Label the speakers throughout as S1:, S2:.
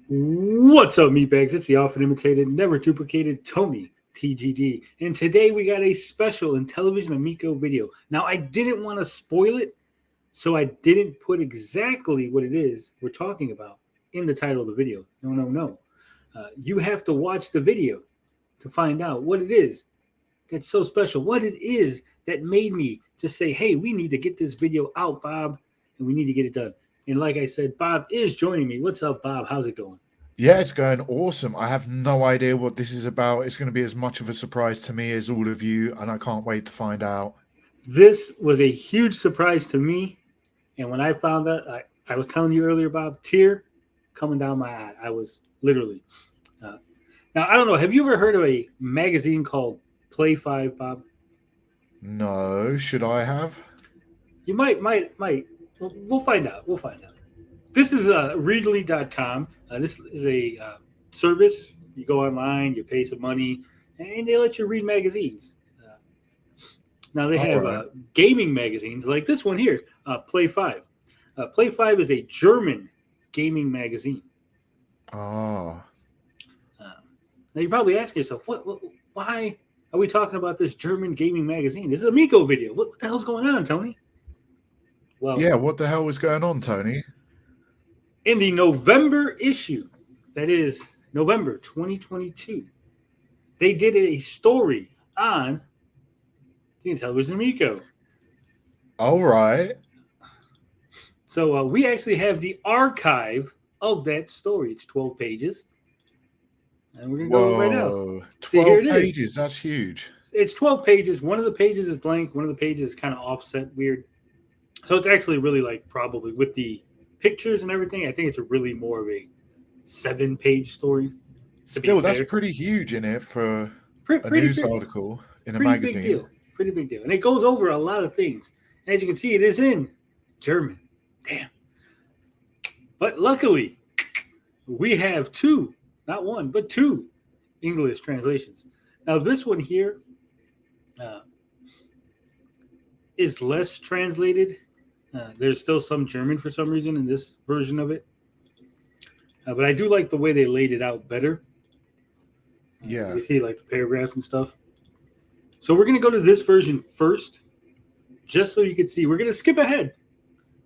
S1: What's up, meatbags? It's the often imitated, never duplicated Tony TGD. And today we got a special Intellivision Amico video. Now, I didn't want to spoil it, so I didn't put exactly what it is we're talking about in the title of the video. No. You have to watch the video to find out what it is that's so special, what it is that made me just say, hey, we need to get this video out, Bob, and we need to get it done. And like I said, Bob is joining me. What's up, Bob? How's it going?
S2: Yeah, it's going awesome. I have no idea what this is about. It's going to be as much of a surprise to me as all of you, and I can't wait to find out.
S1: This was a huge surprise to me. And when I found out, I was telling you earlier, Bob, tear coming down my eye. I was literally. Now, I don't know. Have you ever heard of a magazine called Play 5, Bob?
S2: No, should I have?
S1: You might. We'll find out. This is readly.com. This is a service. You go online, you pay some money, and they let you read magazines. Now they have gaming magazines like this one here, Play 5. Play 5 is a German gaming magazine.
S2: Oh.
S1: Now you probably ask yourself, why are we talking about this German gaming magazine? This is an Amico video. What the hell's going on, Tony?
S2: Well, yeah, what the hell was going on, Tony?
S1: In the November issue, that is November 2022, they did a story on the Intellivision Amico.
S2: All right.
S1: So we actually have the archive of that story. It's 12 pages. And we're going to go right now.
S2: 12 pages, that's huge.
S1: It's 12 pages. One of the pages is blank. One of the pages is kind of offset weird. So it's actually really like probably with the pictures and everything, I think it's really more of a 7-page story.
S2: Still, that's pretty huge in it for a news article in a magazine.
S1: Pretty big deal. And it goes over a lot of things. And as you can see, it is in German. Damn. But luckily, we have two, not one, but two English translations. Now, this one here is less translated. There's still some German for some reason in this version of it. But I do like the way they laid it out better.
S2: Yeah.
S1: So you see like the paragraphs and stuff. So we're going to go to this version first, just so you can see. We're going to skip ahead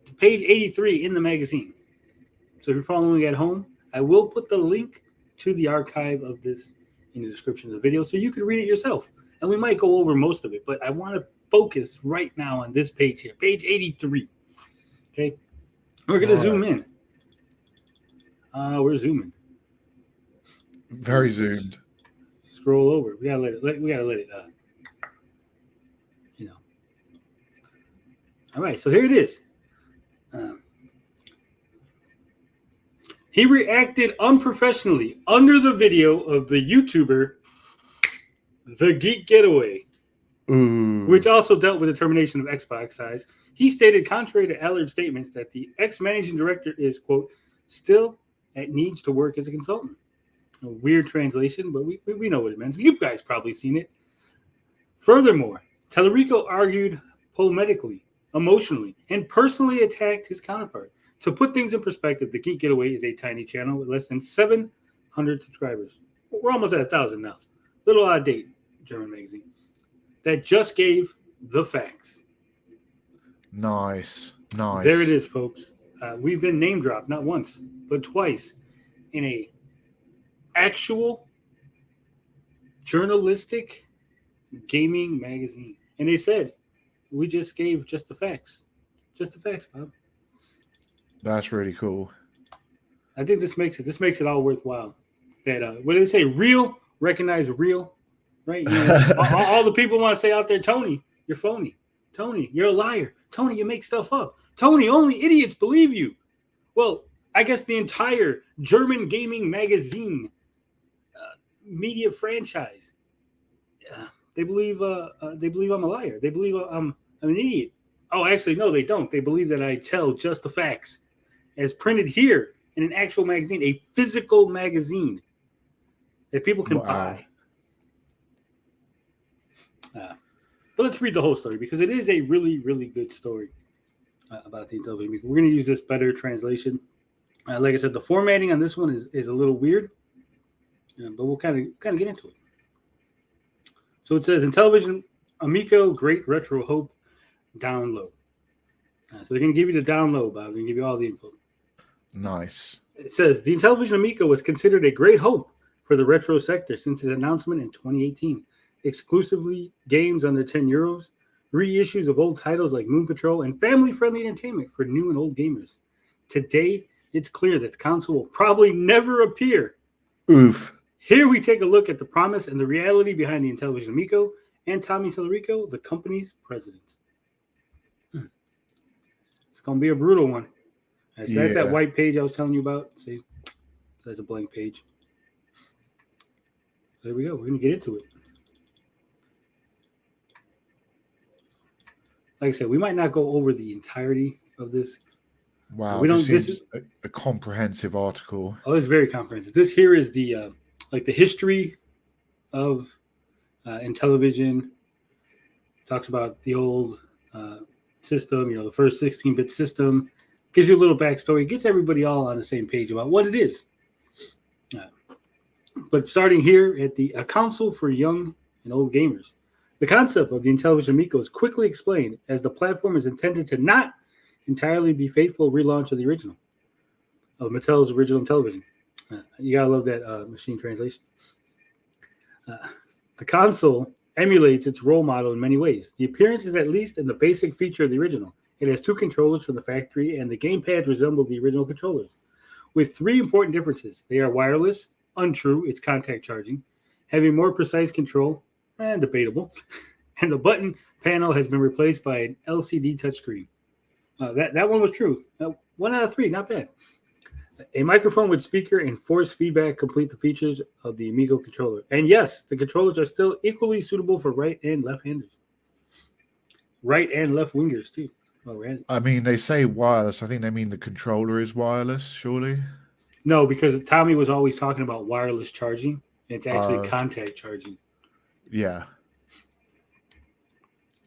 S1: to page 83 in the magazine. So if you're following at home, I will put the link to the archive of this in the description of the video so you can read it yourself. And we might go over most of it, but I want to focus right now on this page here, page 83. Okay, we're going to zoom in. We're zooming.
S2: Very zoomed.
S1: Scroll over. We gotta let it. All right, so here it is. He reacted unprofessionally under the video of the YouTuber, The Geek Getaway, which also dealt with the termination of Xbox size. He stated, contrary to Allard's statements, that the ex-managing director is, quote, still needs to work as a consultant. A weird translation, but we know what it means. You guys probably seen it. Furthermore, Tellerico argued polemically, emotionally, and personally attacked his counterpart. To put things in perspective, The Geek Getaway is a tiny channel with less than 700 subscribers. We're almost at 1,000 now. Little out of date, German magazine. That just gave the facts.
S2: Nice.
S1: There it is, folks. We've been name dropped not once, but twice in a actual journalistic gaming magazine. And they said, we just gave just the facts. Just the facts, Bob.
S2: That's really cool.
S1: I think this makes it all worthwhile. That what do they say? Real, recognize real, right? You know, all the people want to say out there, Tony, you're phony. Tony, you're a liar. Tony, you make stuff up. Tony, only idiots believe you. Well, I guess the entire German gaming magazine media franchise, they believe I'm a liar. They believe I'm an idiot. Oh, actually, no, they don't. They believe that I tell just the facts as printed here in an actual magazine, a physical magazine that people can buy. But let's read the whole story because it is a really, really good story about the Intellivision. We're going to use this better translation. Like I said, the formatting on this one is a little weird, but we'll kind of get into it. So it says Intellivision Amico Great Retro Hope download. So they're going to give you the download, Bob. They're going to give you all the info.
S2: Nice.
S1: It says the Intellivision Amico was considered a great hope for the retro sector since its announcement in 2018. Exclusively games under €10, reissues of old titles like Moon Patrol, and family-friendly entertainment for new and old gamers. Today, it's clear that the console will probably never appear.
S2: Oof.
S1: Here we take a look at the promise and the reality behind the Intellivision Amico and Tommy Tallarico, the company's president. It's going to be a brutal one. Right, so that's that white page I was telling you about. See, that's a blank page. So there we go. We're going to get into it. Like I said, we might not go over the entirety of this.
S2: Wow, this is a comprehensive article.
S1: Oh, it's very comprehensive. This here is the the history of Intellivision. Talks about the old system, the first 16-bit system. Gives you a little backstory. Gets everybody all on the same page about what it is. But starting here at a console for young and old gamers. The concept of the Intellivision Amico is quickly explained as the platform is intended to not entirely be faithful relaunch of the original, of Mattel's original Intellivision. You gotta love that machine translation. The console emulates its role model in many ways. The appearance is at least in the basic feature of the original. It has 2 controllers from the factory, and the gamepad resemble the original controllers, with 3 important differences. They are wireless, untrue, it's contact charging, having more precise control, and debatable, and the button panel has been replaced by an LCD touchscreen. That one was true. 1 out of 3, not bad. A microphone with speaker and force feedback complete the features of the Amigo controller. And yes, the controllers are still equally suitable for right and left-handers. Right and left wingers, too.
S2: I mean, they say wireless. I think they mean the controller is wireless, surely?
S1: No, because Tommy was always talking about wireless charging. It's actually contact charging.
S2: Yeah.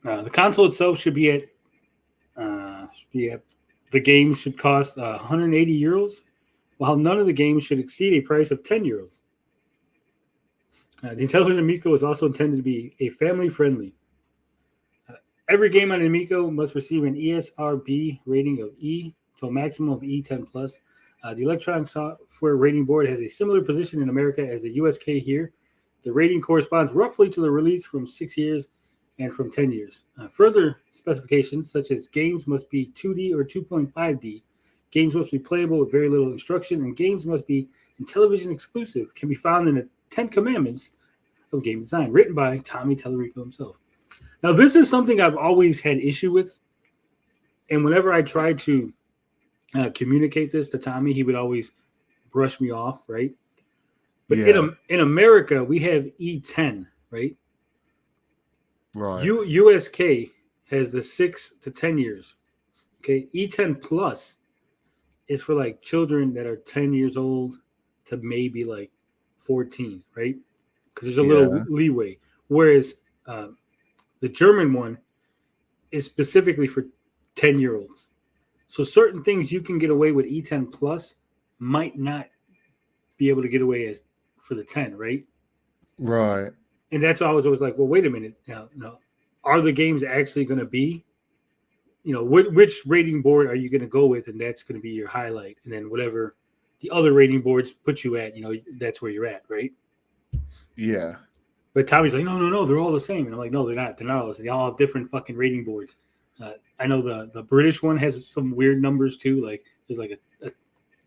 S1: The console itself should be at the games should cost €180, while none of the games should exceed a price of €10. The Intellivision Amico is also intended to be a family-friendly. Every game on Amico must receive an ESRB rating of E to a maximum of E10+. The Electronic Software Rating Board has a similar position in America as the USK here. The rating corresponds roughly to the release from 6 years and from 10 years. Further specifications, such as games must be 2D or 2.5D, games must be playable with very little instruction, and games must be Intellivision exclusive, can be found in the 10 Commandments of Game Design, written by Tommy Tallarico himself. Now, this is something I've always had issue with, and whenever I tried to communicate this to Tommy, he would always brush me off, right? But in America, we have E10, right?
S2: Right.
S1: USK has the 6 to 10 years. Okay, E10 plus is for like children that are 10 years old to maybe like 14, right? Because there's a little leeway. Whereas the German one is specifically for 10-year-olds. So certain things you can get away with E10 plus might not be able to get away as for the 10, right?
S2: Right.
S1: And that's why I was always like, well, wait a minute. Now, are the games actually going to be, which rating board are you going to go with? And that's going to be your highlight. And then whatever the other rating boards put you at, that's where you're at, right?
S2: Yeah.
S1: But Tommy's like, no, they're all the same. And I'm like, no, they're not. They're not all the same. They all have different fucking rating boards. I know the British one has some weird numbers too. Like there's like I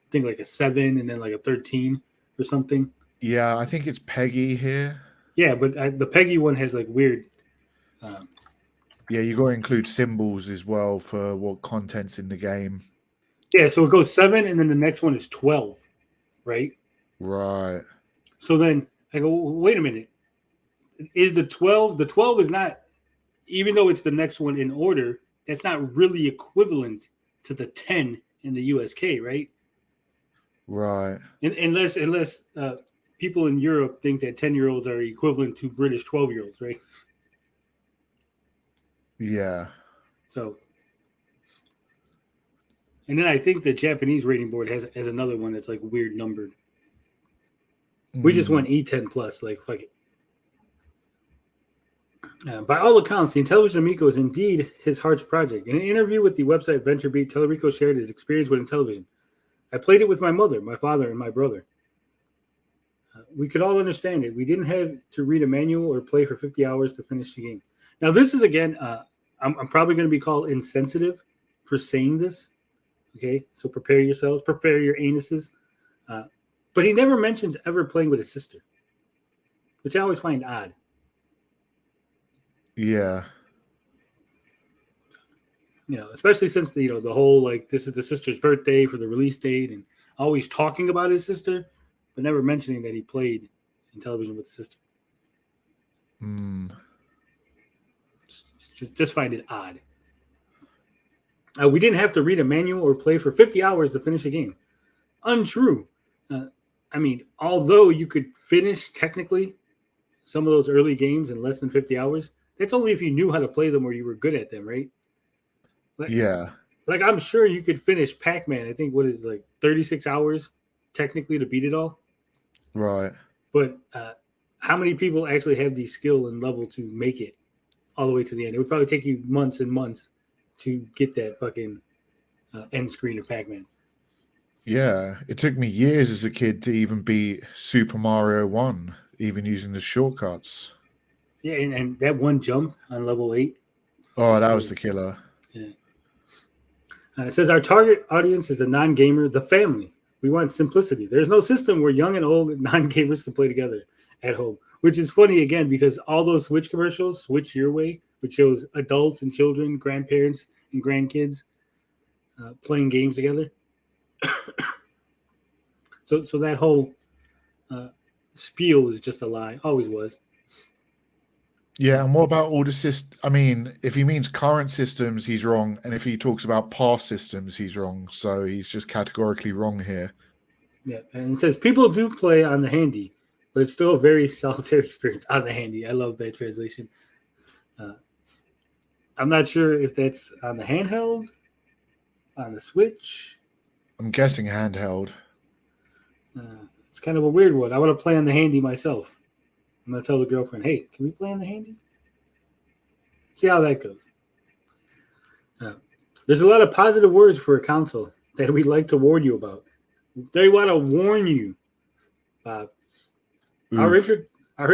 S1: think like a 7 and then like a 13 or something.
S2: Yeah, I think it's Peggy here.
S1: Yeah, but the Peggy one has like weird.
S2: Yeah, you got to include symbols as well for what content's in the game.
S1: Yeah, so it goes 7 and then the next one is 12, right?
S2: Right.
S1: So then I go, wait a minute. Is the 12 is not, even though it's the next one in order, that's not really equivalent to the 10 in the USK, right?
S2: Right.
S1: Unless people in Europe think that 10-year-olds are equivalent to British 12-year-olds, right?
S2: Yeah.
S1: So, And then I think the Japanese rating board has another one that's like weird numbered. We just went E10 plus, like fuck it. By all accounts, the Intellivision Amico is indeed his heart's project. In an interview with the website VentureBeat, Tellerico shared his experience with Intellivision. I played it with my mother, my father, and my brother. We could all understand it. We didn't have to read a manual or play for 50 hours to finish the game. Now, this is, again, I'm probably going to be called insensitive for saying this. Okay, so prepare yourselves, prepare your anuses. But he never mentions ever playing with his sister, which I always find odd.
S2: Yeah.
S1: You know, especially since the whole like this is the sister's birthday for the release date, and always talking about his sister, but never mentioning that he played Intellivision with his sister. Just find it odd. We didn't have to read a manual or play for 50 hours to finish a game. Untrue. I mean, although you could finish technically some of those early games in less than 50 hours, that's only if you knew how to play them or you were good at them, right? Like I'm sure you could finish Pac-Man. I think what is like 36 hours technically to beat it all.
S2: Right.
S1: But how many people actually have the skill and level to make it all the way to the end? It would probably take you months and months to get that fucking end screen of Pac-Man.
S2: Yeah, it took me years as a kid to even beat Super Mario 1, even using the shortcuts.
S1: Yeah, and that one jump on level 8.
S2: Oh, that was the killer.
S1: Yeah. It says our target audience is the non-gamer, the family. We want simplicity. There's no system where young and old non-gamers can play together at home, which is funny, again, because all those Switch commercials, Switch Your Way, which shows adults and children, grandparents and grandkids playing games together. So that whole spiel is just a lie. Always was.
S2: Yeah, and what about all the systems? I mean, if he means current systems, he's wrong. And if he talks about past systems, he's wrong. So he's just categorically wrong here.
S1: Yeah, and it says people do play on the handy, but it's still a very solitary experience on the handy. I love that translation. I'm not sure if that's on the handheld, on the Switch.
S2: I'm guessing handheld.
S1: It's kind of a weird one. I want to play on the handy myself. I'm going to tell the girlfriend, hey, can we play on the handy? See how that goes. There's a lot of positive words for a console that we'd like to warn you about. They want to warn you, Bob. Our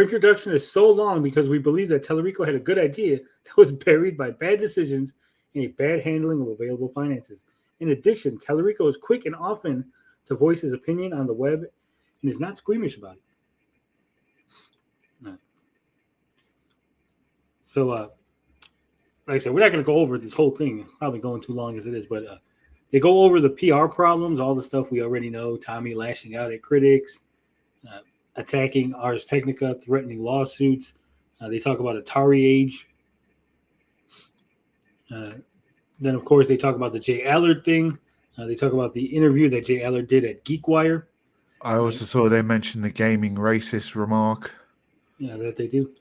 S1: introduction is so long because we believe that Tellerico had a good idea that was buried by bad decisions and a bad handling of available finances. In addition, Tellerico is quick and often to voice his opinion on the web and is not squeamish about it. So, like I said, we're not going to go over this whole thing. Probably going too long as it is, but they go over the PR problems, all the stuff we already know. Tommy lashing out at critics, attacking Ars Technica, threatening lawsuits. They talk about Atari Age. Then, of course, they talk about the Jay Allard thing. They talk about the interview that Jay Allard did at GeekWire.
S2: I also saw they mentioned the gaming racist remark.
S1: Yeah, that they do.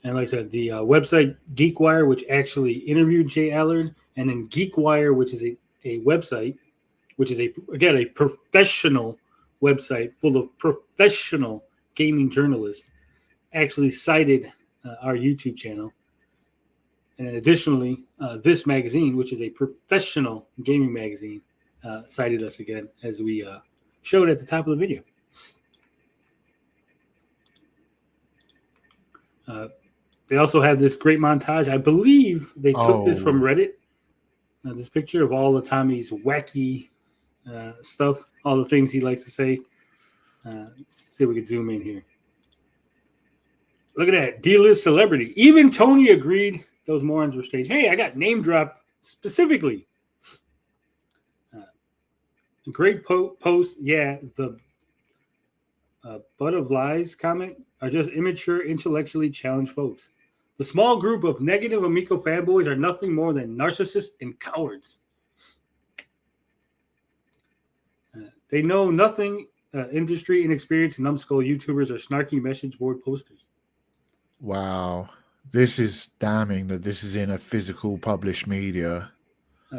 S1: And like I said, the website GeekWire, which actually interviewed Jay Allard, and then GeekWire, which is a website, which is a professional website full of professional gaming journalists, actually cited our YouTube channel. And additionally, this magazine, which is a professional gaming magazine, cited us again, as we showed at the top of the video. They also have this great montage. I believe they took this from Reddit. This picture of all of Tommy's wacky stuff, all the things he likes to say. Let's see if we can zoom in here. Look at that. D-list celebrity. Even Tony agreed those morons were staged. Hey, I got name dropped specifically. Great post. Yeah, the butt of lies comment are just immature, intellectually challenged folks. The small group of negative Amico fanboys are nothing more than narcissists and cowards. They know nothing. Industry inexperienced numbskull YouTubers are snarky message board posters.
S2: Wow. This is damning that this is in a physical published media.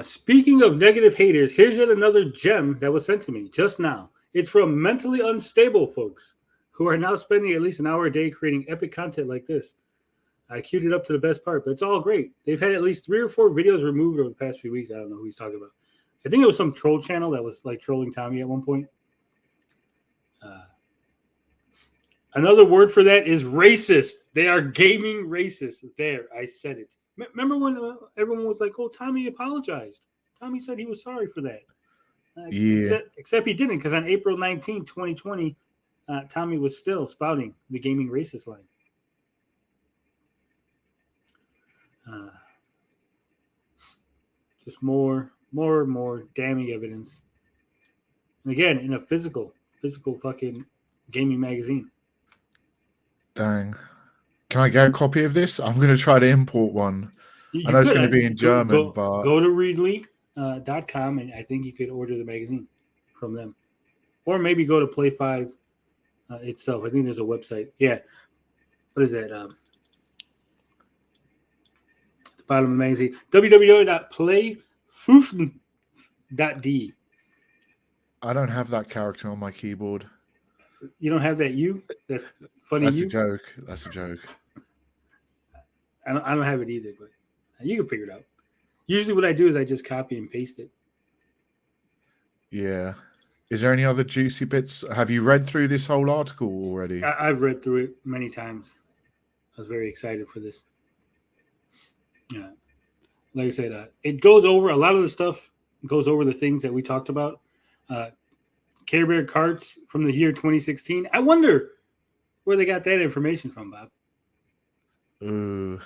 S1: Speaking of negative haters, here's yet another gem that was sent to me just now. It's from mentally unstable folks who are now spending at least an hour a day creating epic content like this. I queued it up to the best part, but it's all great. They've had at least 3 or 4 videos removed over the past few weeks. I don't know who he's talking about. I think it was some troll channel that was like trolling Tommy at one point. Another word for that is racist. They are gaming racist. There, I said it. Remember when everyone was like, "Oh, Tommy apologized. Tommy said he was sorry for that."
S2: Yeah.
S1: Except he didn't, because on April 19, 2020, Tommy was still spouting the gaming racist line. Just more damning evidence. And again, in a physical fucking gaming magazine.
S2: Dang. Can I get a copy of this? I'm going to try to import one. I know it's going to be in German, but...
S1: Go to readly.com, and I think you could order the magazine from them. Or maybe go to Play 5 itself. I think there's a website. Yeah. What is that? The bottom of the magazine. www.playfoof.de.
S2: I don't have that character on my keyboard.
S1: You don't have that you? That funny
S2: That's
S1: you?
S2: That's a joke.
S1: I don't have it either, but you can figure it out. Usually what I do is I just copy and paste it.
S2: Yeah. Is there any other juicy bits? Have you read through this whole article already?
S1: I've read through it many times. I was very excited for this. Yeah. Like I said, it goes over a lot of the stuff, goes over the things that we talked about. Care Bear carts from the year 2016. I wonder where they got that information from, Bob.
S2: Ooh.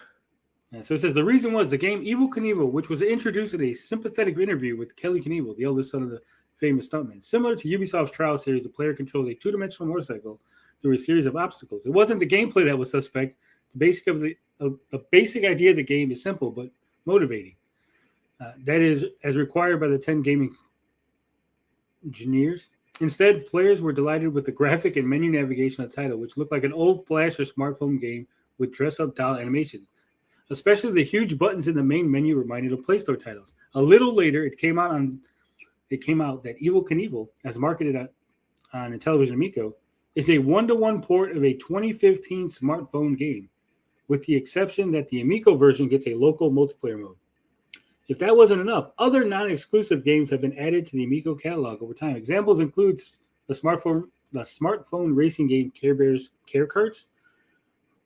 S1: So it says the reason was the game Evel Knievel, which was introduced in a sympathetic interview with Kelly Knievel, the eldest son of the famous stuntman. Similar to Ubisoft's Trial series, the player controls a 2-dimensional motorcycle through a series of obstacles. It wasn't the gameplay that was suspect. The basic idea of the game is simple but motivating. That is, as required by the 10 gaming engineers. Instead, players were delighted with the graphic and menu navigation of the title, which looked like an old Flash or smartphone game with dress-up doll animation. Especially the huge buttons in the main menu reminded of Play Store titles. A little later, it came out that Evel Knievel, as marketed on Intellivision Amico, is a 1-to-1 port of a 2015 smartphone game, with the exception that the Amico version gets a local multiplayer mode. If that wasn't enough, other non-exclusive games have been added to the Amico catalog over time. Examples include the smartphone racing game Care Bear's Care Carts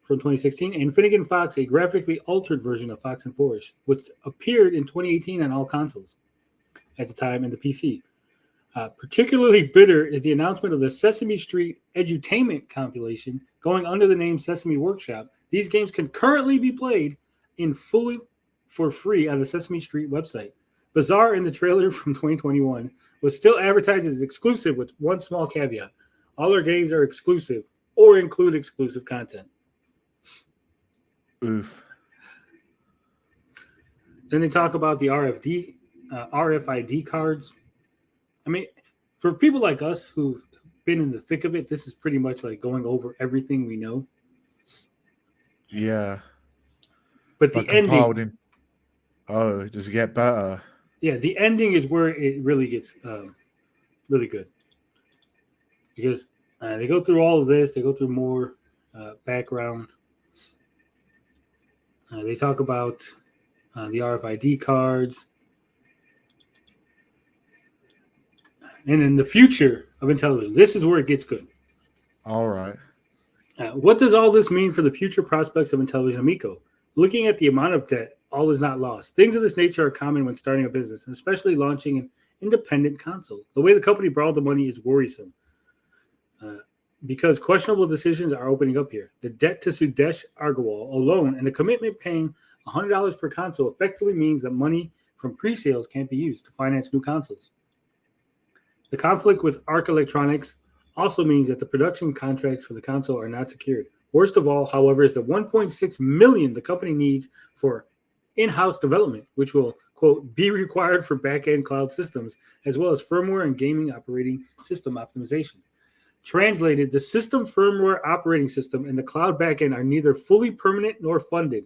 S1: from 2016, and Finnegan Fox, a graphically altered version of Fox and Forest, which appeared in 2018 on all consoles at the time and the PC. Particularly bitter is the announcement of the Sesame Street Edutainment compilation going under the name Sesame Workshop. These games can currently be played for free on the Sesame Street website. Bizarre in the trailer from 2021 was still advertised as exclusive with one small caveat. All our games are exclusive or include exclusive content.
S2: Oof.
S1: Then they talk about the RFID cards. I mean, for people like us who've been in the thick of it, this is pretty much like going over everything we know.
S2: Yeah.
S1: But the ending...
S2: Oh, does it get better?
S1: Yeah, the ending is where it really gets really good. Because they go through all of this. They go through more background. They talk about the RFID cards. And in the future of Intellivision, this is where it gets good.
S2: All right.
S1: What does all this mean for the future prospects of Intellivision Amico? Looking at the amount of debt, all is not lost. Things of this nature are common when starting a business, and especially launching an independent console. The way the company borrowed the money is worrisome because questionable decisions are opening up here. The debt to Sudesh Agarwal alone and the commitment paying $100 per console effectively means that money from pre-sales can't be used to finance new consoles. The conflict with Arc Electronics also means that the production contracts for the console are not secured. Worst of all, however, is the $1.6 million the company needs for in-house development, which will, quote, be required for back-end cloud systems, as well as firmware and gaming operating system optimization. Translated, the system firmware operating system and the cloud backend are neither fully permanent nor funded.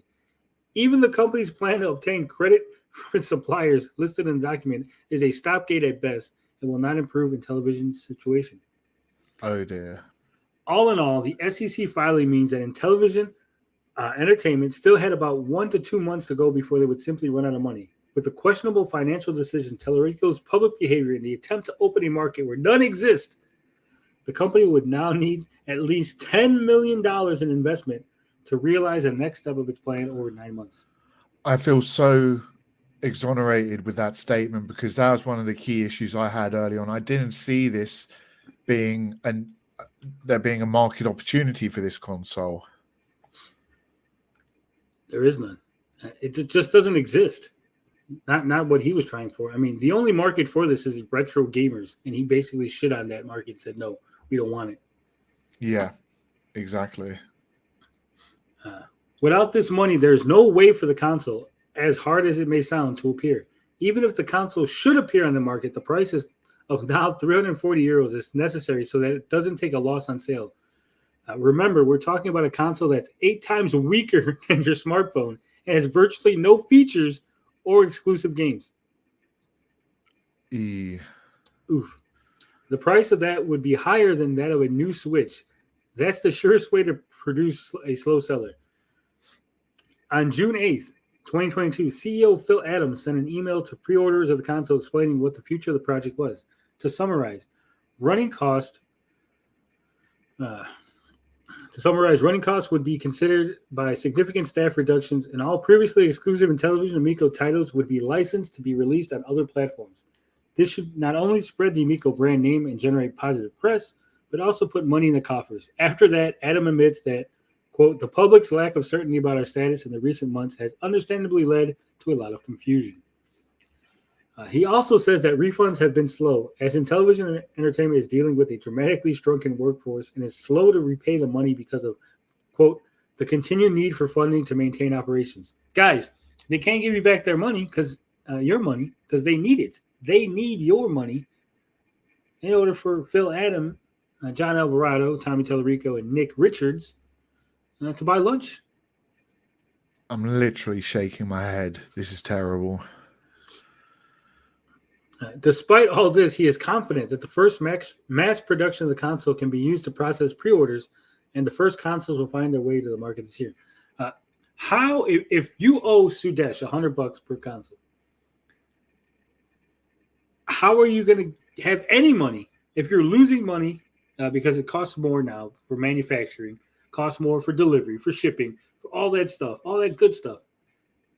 S1: Even the company's plan to obtain credit from its suppliers listed in the document is a stopgate at best and will not improve Intellivision's situation.
S2: Oh dear.
S1: All in all, the SEC filing means that Intellivision Entertainment still had about 1 to 2 months to go before they would simply run out of money. With the questionable financial decision, Tellurico's public behavior, and the attempt to open a market where none exists, the company would now need at least $10 million in investment to realize the next step of its plan over 9 months.
S2: I feel so exonerated with that statement because that was one of the key issues I had early on. I didn't see this being there being a market opportunity for this console.
S1: There is none. It just doesn't exist. Not what he was trying for. I mean, the only market for this is retro gamers, and he basically shit on that market and said, no, we don't want it.
S2: Yeah, exactly.
S1: Without this money, there's no way for the console, as hard as it may sound, to appear. Even if the console should appear on the market, the price of now €340 is necessary so that it doesn't take a loss on sale. Remember, we're talking about a console that's 8 times weaker than your smartphone and has virtually no features or exclusive games. Oof. The price of that would be higher than that of a new Switch. That's the surest way to produce a slow seller. On June 8th, 2022, CEO Phil Adams sent an email to pre-orders of the console explaining what the future of the project was. To summarize, running costs would be considered by significant staff reductions, and all previously exclusive Intellivision Amico titles would be licensed to be released on other platforms. This should not only spread the Amico brand name and generate positive press, but also put money in the coffers. After that, Adam admits that, quote, the public's lack of certainty about our status in the recent months has understandably led to a lot of confusion. He also says that refunds have been slow, as Intellivision Entertainment is dealing with a dramatically shrunken workforce and is slow to repay the money because of, quote, the continued need for funding to maintain operations. Guys, they can't give you back their money because your money, because they need it. They need your money in order for Phil Adam, John Alvarado, Tommy Tellurico, and Nick Richards to buy lunch.
S2: I'm literally shaking my head. This is terrible.
S1: Despite all this, he is confident that the first mass production of the console can be used to process pre-orders, and the first consoles will find their way to the market this year. If you owe Sudesh $100 per console, how are you going to have any money if you're losing money because it costs more now for manufacturing, costs more for delivery, for shipping, for all that stuff, all that good stuff?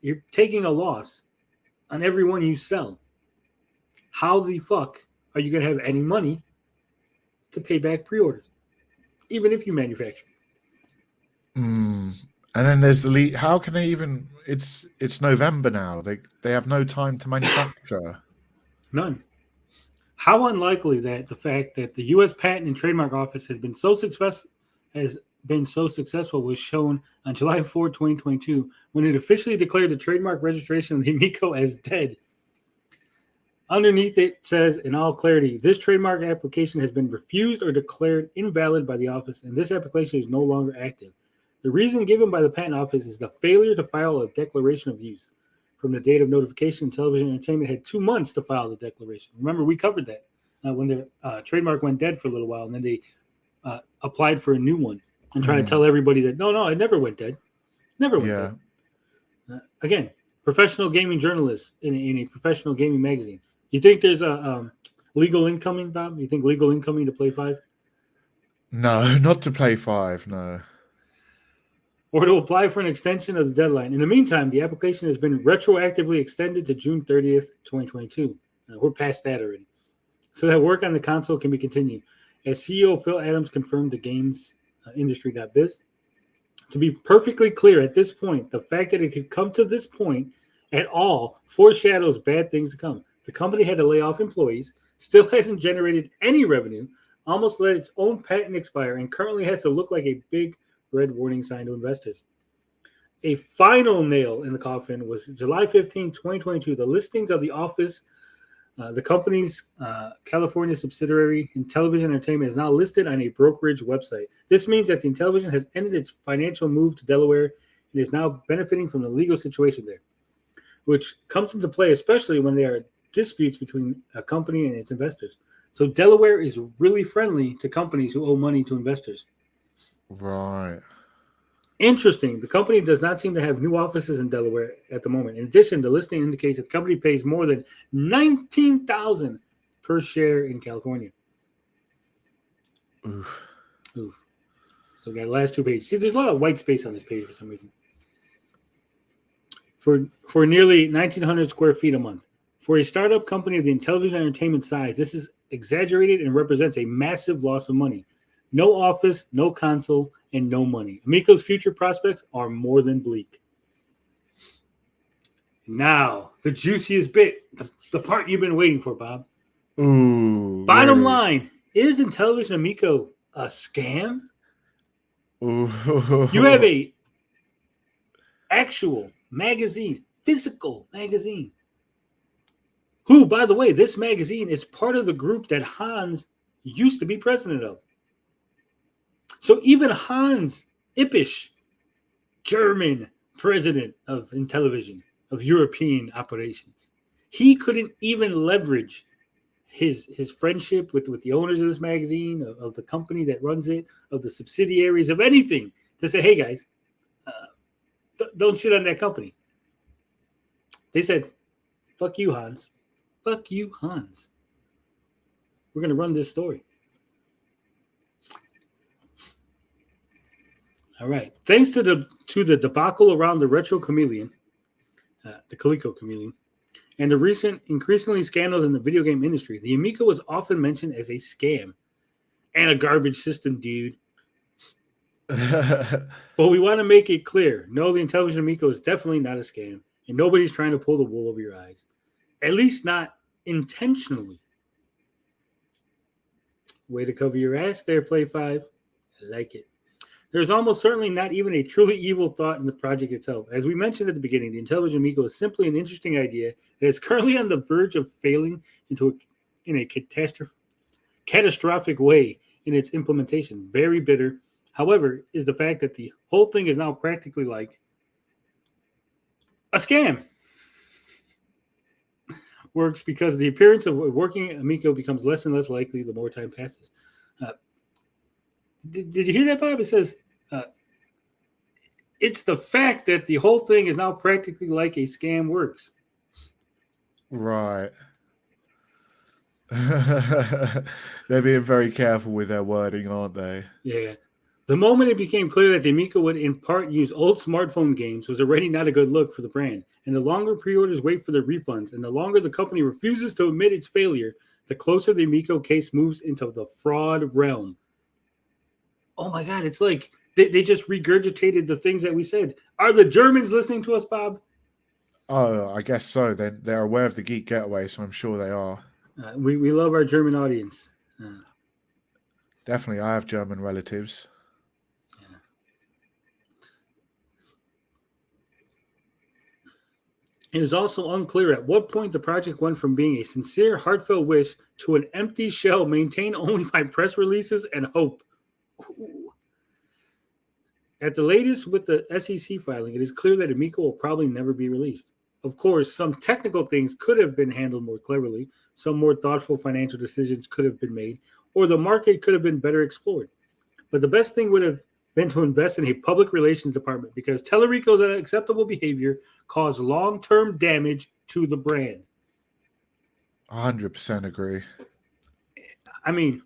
S1: You're taking a loss on every one you sell. How the fuck are you going to have any money to pay back pre-orders, even if you manufacture?
S2: And then there's the lead. How can they even? It's November now. They have no time to manufacture.
S1: None. How unlikely that the fact that the U.S. Patent and Trademark Office has been so successful was shown on July 4, 2022, when it officially declared the trademark registration of the Amico as dead. Underneath it says, in all clarity, this trademark application has been refused or declared invalid by the office, and this application is no longer active. The reason given by the Patent Office is the failure to file a declaration of use. From the date of notification, Intellivision Entertainment had 2 months to file the declaration. Remember, we covered that when their trademark went dead for a little while, and then they applied for a new one and tried to tell everybody that, no, it never went dead. Never went dead. Again, professional gaming journalists in a professional gaming magazine. You think there's a legal incoming, Bob? You think legal incoming to Play 5?
S2: No, not to Play 5, no.
S1: Or to apply for an extension of the deadline. In the meantime, the application has been retroactively extended to June 30th, 2022. We're past that already. So that work on the console can be continued. As CEO Phil Adams confirmed to GamesIndustry.biz, to be perfectly clear at this point, the fact that it could come to this point at all foreshadows bad things to come. The company had to lay off employees, still hasn't generated any revenue, almost let its own patent expire, and currently has to look like a big red warning sign to investors. A final nail in the coffin was July 15, 2022. The listings of the office, the company's California subsidiary, Intellivision Entertainment, is now listed on a brokerage website. This means that the Intellivision has ended its financial move to Delaware and is now benefiting from the legal situation there. which comes into play especially when there are disputes between a company and its investors. So Delaware is really friendly to companies who owe money to investors.
S2: Right.
S1: Interesting. The company does not seem to have new offices in Delaware at the moment. In addition, the listing indicates that the company pays more than $19,000 per share in California.
S2: Oof.
S1: Oof. So we got the last 2 pages. See, there's a lot of white space on this page for some reason. For nearly 1,900 square feet a month. For a startup company of the Intellivision entertainment size, this is exaggerated and represents a massive loss of money. No office, no console, and no money. Amico's future prospects are more than bleak. Now, the juiciest bit, the part you've been waiting for, Bob.
S2: Ooh.
S1: Bottom
S2: really?
S1: line, is Intellivision Amico a scam?
S2: Ooh.
S1: You have a actual magazine, physical magazine, who, by the way, this magazine is part of the group that Hans used to be president of. So even Hans Ippisch, German president of Intellivision, of European operations, he couldn't even leverage his friendship with the owners of this magazine, of the company that runs it, of the subsidiaries, of anything, to say, hey, guys, don't shit on that company. They said, fuck you, Hans. Fuck you, Hans. We're going to run this story. All right. Thanks to the debacle around the Retro Chameleon, the Coleco Chameleon, and the recent increasingly scandals in the video game industry, the Amico was often mentioned as a scam and a garbage system, dude. But we want to make it clear. No, the Intellivision Amico is definitely not a scam, and nobody's trying to pull the wool over your eyes. At least not intentionally. Way to cover your ass there, Play 5. I like it. There's almost certainly not even a truly evil thought in the project itself. As we mentioned at the beginning, the Intellivision Amico is simply an interesting idea that is currently on the verge of failing in a catastrophic way in its implementation. Very bitter. However, is the fact that the whole thing is now practically like a scam. Works because the appearance of a working Amico becomes less and less likely the more time passes. Did you hear that, Bob? It says, it's the fact that the whole thing is now practically like a scam works.
S2: Right. They're being very careful with their wording, aren't they?
S1: Yeah. The moment it became clear that the Amico would in part use old smartphone games was already not a good look for the brand. And the longer pre-orders wait for their refunds and the longer the company refuses to admit its failure, the closer the Amico case moves into the fraud realm. Oh my God, it's like they just regurgitated the things that we said. Are the Germans listening to us, Bob?
S2: Oh, I guess so. They're aware of the Geek Getaway, so I'm sure they are.
S1: We love our German audience.
S2: Definitely, I have German relatives.
S1: Yeah. It is also unclear at what point the project went from being a sincere, heartfelt wish to an empty shell maintained only by press releases and hope. Ooh. At the latest with the SEC filing, it is clear that Amico will probably never be released. Of course, some technical things could have been handled more cleverly, some more thoughtful financial decisions could have been made, or the market could have been better explored. But the best thing would have been to invest in a public relations department because Tellurico's unacceptable behavior caused long-term damage to the brand.
S2: 100% agree.
S1: I mean,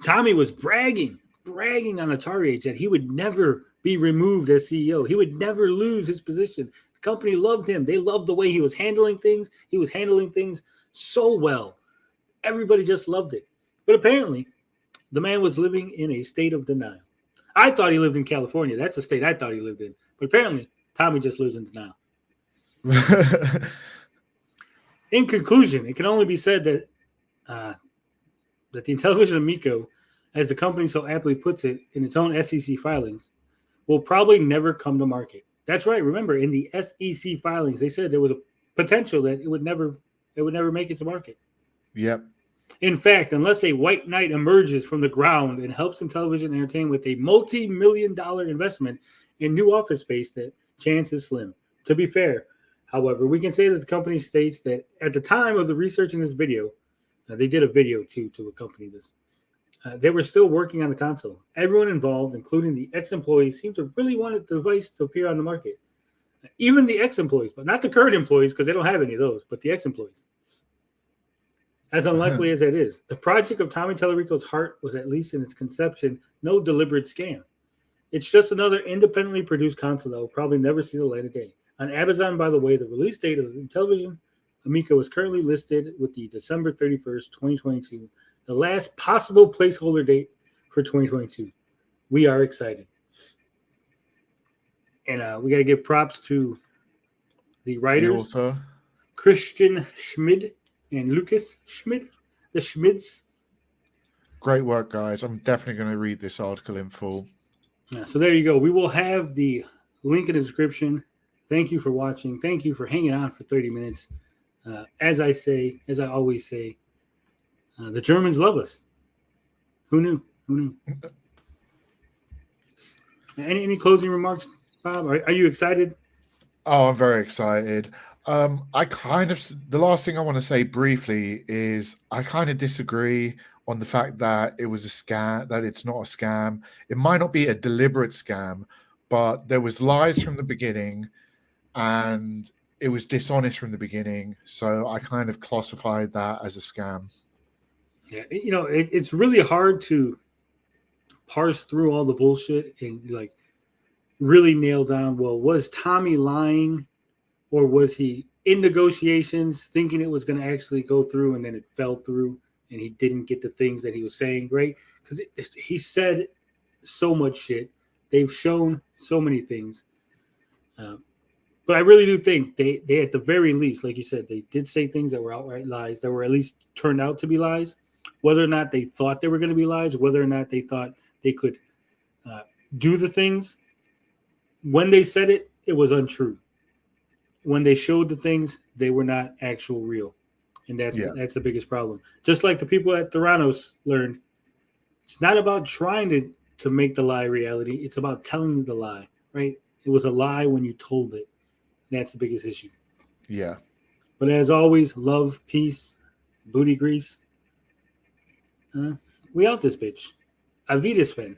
S1: Tommy was bragging on Atari Age that he would never be removed as CEO. He would never lose his position. The company loved him. They loved the way he was handling things. He was handling things so well. Everybody just loved it. But apparently, the man was living in a state of denial. I thought he lived in California. That's the state I thought he lived in. But apparently, Tommy just lives in denial. In conclusion, it can only be said that the Intellivision Amico, as the company so aptly puts it in its own SEC filings, will probably never come to market. That's right. Remember, in the SEC filings, they said there was a potential that it would never make it to market.
S2: Yep.
S1: In fact, unless a white knight emerges from the ground and helps Intellivision entertain with a multi-million-dollar investment in new office space, that chance is slim. To be fair, However, we can say that the company states that at the time of the research in this video, they did a video too to accompany this. They were still working on the console. Everyone involved, including the ex-employees, seemed to really want the device to appear on the market. Even the ex-employees, but not the current employees because they don't have any of those, but the ex-employees. As unlikely as that is, the project of Tommy Tallarico's heart was, at least in its conception, no deliberate scam. It's just another independently produced console that will probably never see the light of day. On Amazon, by the way, the release date of the Intellivision Amico is currently listed with the December 31st, 2022, the last possible placeholder date for 2022. We are excited. And we got to give props to the writers,
S2: the author,
S1: Christian Schmid and Lucas Schmid, the Schmids.
S2: Great work, guys. I'm definitely going to read this article in full.
S1: So there you go. We will have the link in the description. Thank you for watching. Thank you for hanging on for 30 minutes. As I always say, the Germans love us. Who knew? Any closing remarks, Bob? Are you excited?
S2: Oh, I'm very excited. The last thing I want to say briefly is I kind of disagree on the fact that it was a scam, that it's not a scam. It might not be a deliberate scam, but there was lies from the beginning and it was dishonest from the beginning. So I kind of classified that as a scam.
S1: Yeah, it's really hard to parse through all the bullshit and like really nail down, well, was Tommy lying or was he in negotiations thinking it was going to actually go through and then it fell through and he didn't get the things that he was saying, right? Because he said so much shit. They've shown so many things. But I really do think they at the very least, like you said, they did say things that were outright lies, that were at least turned out to be lies. Whether or not they thought they were going to be lies, whether or not they thought they could do the things, when they said it, it was untrue. When they showed the things, they were not actual real. And that's the biggest problem. Just like the people at Theranos learned, it's not about trying to make the lie reality. It's about telling the lie, right? It was a lie when you told it. That's the biggest issue.
S2: Yeah.
S1: But as always, love, peace, booty grease. We out this bitch. Avidas fan.